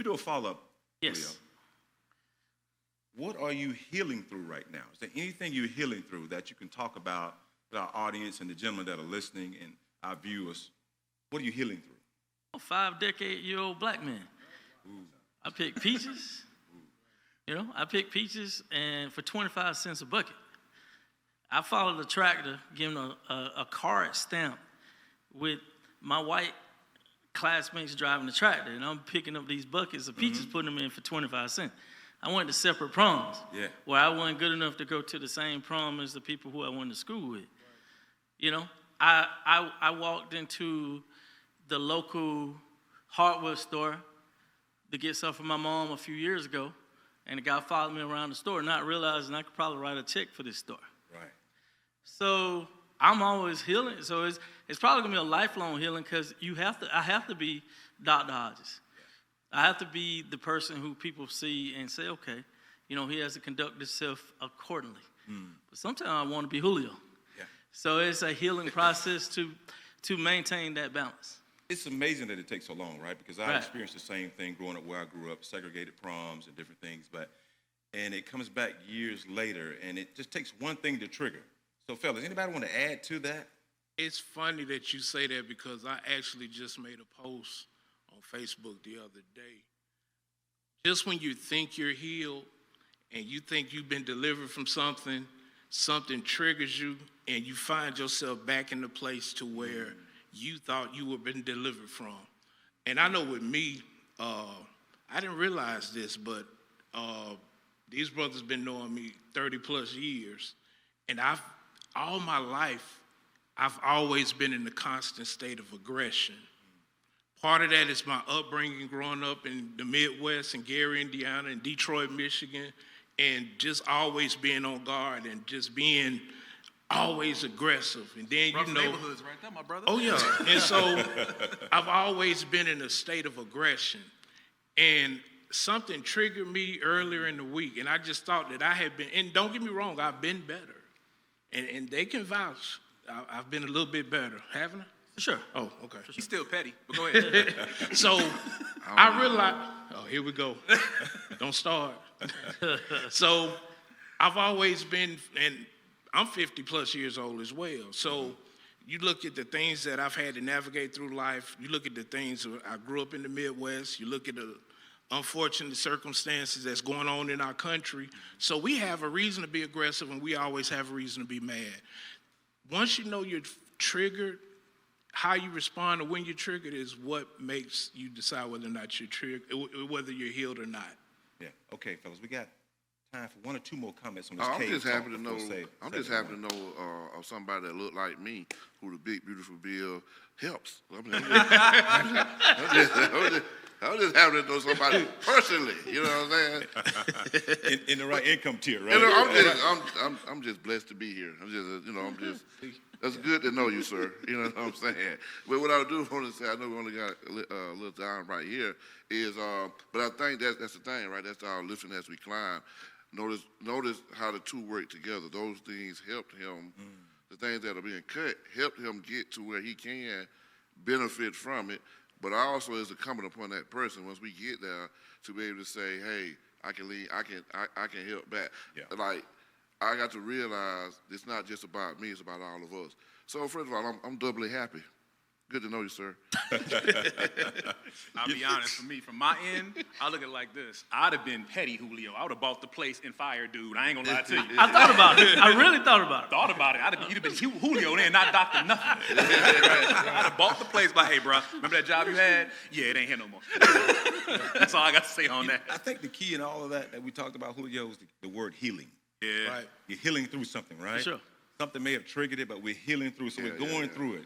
me do a follow-up, Yes. Julio. What are you healing through right now? Is there anything you're healing through that you can talk about with our audience and the gentlemen that are listening and our viewers? What are you healing through? A 5-decade-year-old black man. I pick peaches. I pick peaches and for 25 cents a bucket. I followed the tractor, giving a card stamp with my white classmates driving the tractor, and I'm picking up these buckets of peaches, putting them in for 25 cents. I went to separate proms, where I wasn't good enough to go to the same prom as the people who I went to school with. I walked into the local hardware store to get stuff for my mom a few years ago, and the guy followed me around the store, not realizing I could probably write a check for this store. Right. So I'm always healing. So it's probably gonna be a lifelong healing because I have to be Dr. Hodges. I have to be the person who people see and say, okay, he has to conduct himself accordingly. But sometimes I want to be Julio. Yeah. So it's a healing process to maintain that balance. It's amazing that it takes so long, right? Because I experienced the same thing growing up where I grew up, segregated proms and different things, and it comes back years later, and it just takes one thing to trigger. So, fellas, anybody want to add to that? It's funny that you say that because I actually just made a post on Facebook the other day. Just when you think you're healed and you think you've been delivered from something, something triggers you, and you find yourself back in the place to where you thought you were been delivered from. And I know with me, I didn't realize this, but these brothers been knowing me 30 plus years, and all my life, I've always been in a constant state of aggression. Part of that is my upbringing growing up in the Midwest, in Gary, Indiana, and Detroit, Michigan, and just always being on guard and just being always aggressive. And then, Rough neighborhoods right there, my brother. Oh, yeah. And so I've always been in a state of aggression. And something triggered me earlier in the week, and I just thought that I had been, and don't get me wrong, I've been better. And they can vouch. I've been a little bit better, haven't I? Sure. Oh, okay. He's still petty, but go ahead. So I realized, here we go. Don't start. So I've always been, and I'm 50 plus years old as well. So you look at the things that I've had to navigate through life. You look at the things, I grew up in the Midwest. You look at the unfortunate circumstances that's going on in our country. So we have a reason to be aggressive, and we always have a reason to be mad. Once you know you're triggered, how you respond to when you're triggered is what makes you decide whether or not you're triggered, whether you're healed or not. Yeah. Okay, fellas, we got time for one or two more comments on this I'm case. just happy to know. I'm just happy to know of somebody that look like me, who the big beautiful bill helps. I'm just happy to know somebody personally. You know what I'm saying? in the right income tier, right? You know, I'm just blessed to be here. That's good to know you, sir. You know what I'm saying? But what I do want to say, I know we only got a little time right here, is, but I think that's the thing, right? That's our lifting as we climb. Notice how the two work together. Those things helped him. The things that are being cut helped him get to where he can benefit from it. But also is incumbent upon that person once we get there to be able to say, hey, I can lead, I can help back. Yeah. Like, I got to realize it's not just about me, it's about all of us. So first of all, I'm doubly happy. Good to know you, sir. I'll be honest, for me, from my end, I look at it like this. I'd have been petty, Julio. I would have bought the place and fired dude. I ain't gonna lie to you. I thought about it. I really thought about it. Thought about it. You'd have been Julio then, not Dr. Nothing. I'd have bought the place by, hey, bro, remember that job you had? Yeah, it ain't here no more. That's all I got to say on that. I think the key in all of that we talked about, Julio, is the word healing. Yeah. Right. You're healing through something, right? Sure. Something may have triggered it, but we're healing through, so we're going through it.